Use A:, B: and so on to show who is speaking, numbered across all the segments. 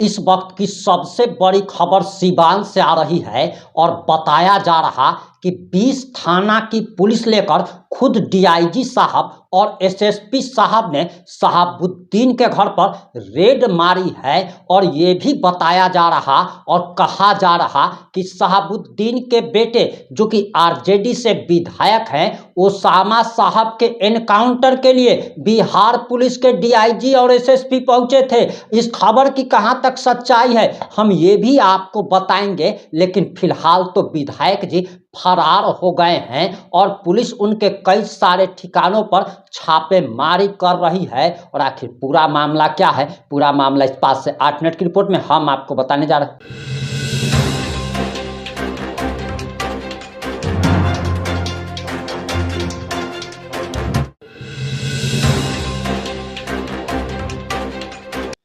A: इस वक्त की सबसे बड़ी खबर सिवान से आ रही है और बताया जा रहा कि 20 थाना की पुलिस लेकर खुद डीआईजी साहब और एसएसपी साहब ने शहाबुद्दीन के घर पर रेड मारी है। और ये भी बताया जा रहा और कहा जा रहा कि शहाबुद्दीन के बेटे जो कि आरजेडी से विधायक हैं, ओसामा साहब के एनकाउंटर के लिए बिहार पुलिस के डीआईजी और एसएसपी पहुंचे थे। इस खबर की कहां तक सच्चाई है हम ये भी आपको बताएंगे, लेकिन फिलहाल तो विधायक जी फरार हो गए हैं और पुलिस उनके कई सारे ठिकानों पर छापेमारी कर रही है। और आखिर पूरा मामला क्या है, पूरा मामला इस 5 से 8 मिनट की रिपोर्ट में हम आपको बताने जा रहे हैं।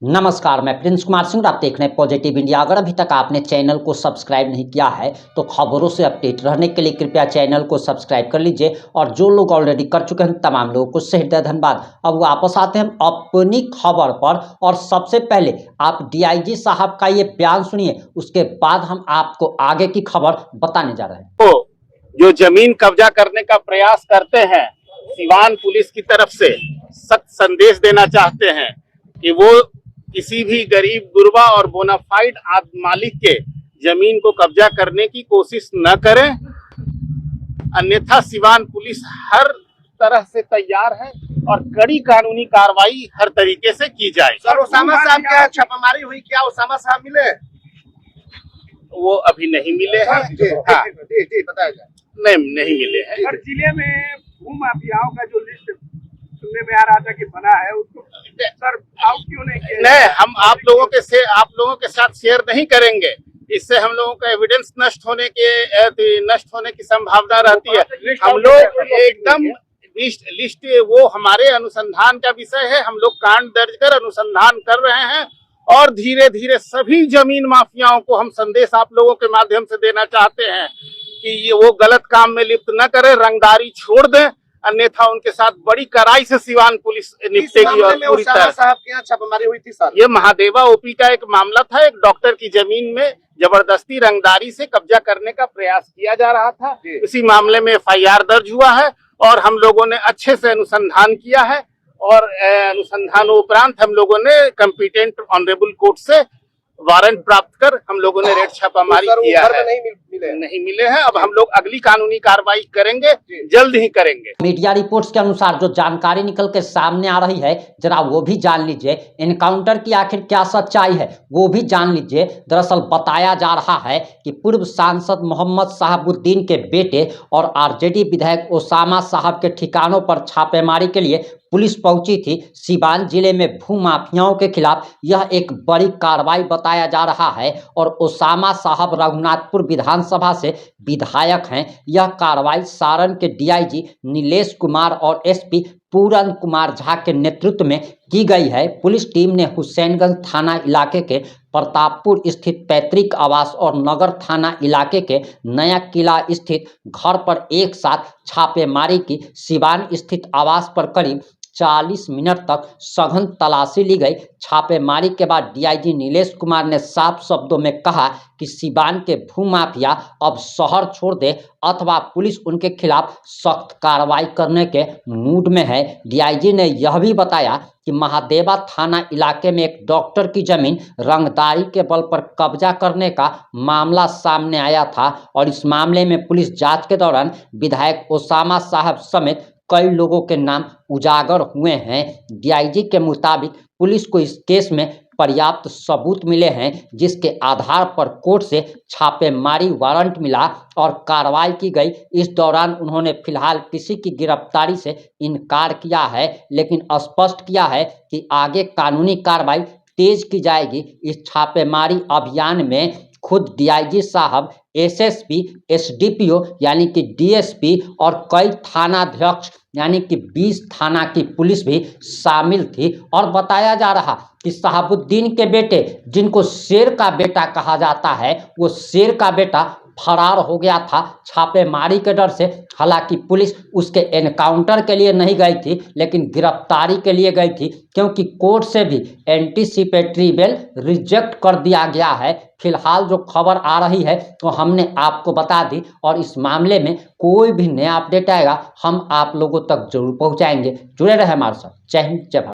A: नमस्कार, मैं प्रिंस कुमार सिंह, आप देख रहे हैं पॉजिटिव इंडिया। अगर अभी तक आपने चैनल को सब्सक्राइब नहीं किया है तो खबरों से अपडेट रहने के लिए कृपया चैनल को सब्सक्राइब कर लीजिए। और जो लोग ऑलरेडी कर चुके हैं तमाम लोगों को हृदय धन्यवाद। अब वापस आते हैं हम अपनी खबर पर और सबसे पहले आप डीआईजी साहब का ये बयान सुनिए, उसके बाद हम आपको आगे की खबर बताने जा रहे हैं।
B: तो जो जमीन कब्जा करने का प्रयास करते हैं, सिवान पुलिस की तरफ से सख्त संदेश देना चाहते हैं कि वो किसी भी गरीब गुरबा और बोनाफाइड मालिक के जमीन को कब्जा करने की कोशिश न करें, अन्यथा सिवान पुलिस हर तरह से तैयार है और कड़ी कानूनी कार्रवाई हर तरीके से की जाए।
C: सर, ओसामा साहब क्या छापामारी हुई, क्या ओसामा साहब मिले?
B: वो अभी नहीं मिले हैं।
C: हाँ, बताया जाए।
B: नहीं मिले हैं।
D: सर, जिले में भूमाफियाओं का जो लिस्ट सुनने में आ रहा था कि बना है, उसको सर आउट क्यों नहीं किया?
B: नहीं, हम आप लोगों के साथ शेयर नहीं करेंगे। इससे हम लोगों का एविडेंस नष्ट होने की संभावना रहती है। हम लोग एकदम लिस्ट वो हमारे अनुसंधान का विषय है। हम लोग कांड दर्ज कर अनुसंधान कर रहे हैं और धीरे धीरे सभी जमीन माफियाओं को हम संदेश आप लोगों के माध्यम से देना चाहते हैं कि ये वो गलत काम में लिप्त न करें, रंगदारी छोड़ दें, अन्यथा उनके साथ बड़ी कड़ाई से सिवान पुलिस निपटेगी। और पूरी तरह
C: साहब के यहाँ छापामारी हुई थी सर।
B: ये महादेवा ओपी का एक मामला था। एक डॉक्टर की जमीन में जबरदस्ती रंगदारी से कब्जा करने का प्रयास किया जा रहा था। इसी मामले में एफआईआर दर्ज हुआ है और हम लोगों ने अच्छे से अनुसंधान किया है और अनुसंधान उपरांत हम लोगों ने कॉम्पिटेंट ऑनरेबल कोर्ट से वारंट प्राप्त कर हम लोगों ने रेड छापामारी किया है। नहीं मिले हैं। अब हम लोग अगली कानूनी कार्रवाई करेंगे, जल्द ही करेंगे।
A: मीडिया रिपोर्ट्स के अनुसार जो जानकारी निकल के सामने आ रही है जरा वो भी जान लीजिए। एनकाउंटर की आखिर क्या सच्चाई है वो भी जान लीजिए। दरअसल बताया जा रहा है कि पूर्व सांसद मोहम्मद शहाबुद्दीन के बेटे और आरजेडी विधायक ओसामा साहब के ठिकानों पर छापेमारी के लिए पुलिस पहुंची थी। सिवान जिले में भूमाफियाओं के खिलाफ यह एक बड़ी कार्रवाई बताया जा रहा है और ओसामा साहब रघुनाथपुर विधानसभा से विधायक हैं। यह कार्रवाई सारण के डीआईजी नीलेश कुमार और एसपी पूरन कुमार झा के नेतृत्व में की गई है। पुलिस टीम ने हुसैनगंज थाना इलाके के प्रतापपुर स्थित पैतृक आवास और नगर थाना इलाके के नया किला स्थित घर पर एक साथ छापेमारी की। सिवान स्थित आवास पर करीब 40 मिनट तक सघन तलाशी ली गई। छापेमारी के बाद डीआईजी नीलेश कुमार ने साफ शब्दों में कहा कि सिवान के भूमाफिया अब शहर छोड़ दे अथवा पुलिस उनके खिलाफ सख्त कार्रवाई करने के मूड में है। डीआईजी ने यह भी बताया कि महादेवा थाना इलाके में एक डॉक्टर की जमीन रंगदारी के बल पर कब्जा करने का मामला सामने आया था और इस मामले में पुलिस जांच के दौरान विधायक ओसामा साहब समेत कई लोगों के नाम उजागर हुए हैं। डीआईजी के मुताबिक पुलिस को इस केस में पर्याप्त सबूत मिले हैं जिसके आधार पर कोर्ट से छापेमारी वारंट मिला और कार्रवाई की गई। इस दौरान उन्होंने फिलहाल किसी की गिरफ्तारी से इनकार किया है, लेकिन स्पष्ट किया है कि आगे कानूनी कार्रवाई तेज की जाएगी। इस छापेमारी अभियान में खुद डीआईजी साहब, एसएसपी, एसडीपीओ यानी कि डीएसपी और कई थानाध्यक्ष यानी कि 20 थाना की पुलिस भी शामिल थी। और बताया जा रहा कि शहाबुद्दीन के बेटे जिनको शेर का बेटा कहा जाता है, वो शेर का बेटा फरार हो गया था छापेमारी के डर से। हालांकि पुलिस उसके एनकाउंटर के लिए नहीं गई थी, लेकिन गिरफ्तारी के लिए गई थी, क्योंकि कोर्ट से भी एंटीसिपेटरी बेल रिजेक्ट कर दिया गया है। फिलहाल जो खबर आ रही है तो हमने आपको बता दी, और इस मामले में कोई भी नया अपडेट आएगा हम आप लोगों तक जरूर पहुंचाएंगे। जुड़े रहे हमारे साथ। जय हिंद, जय भारत।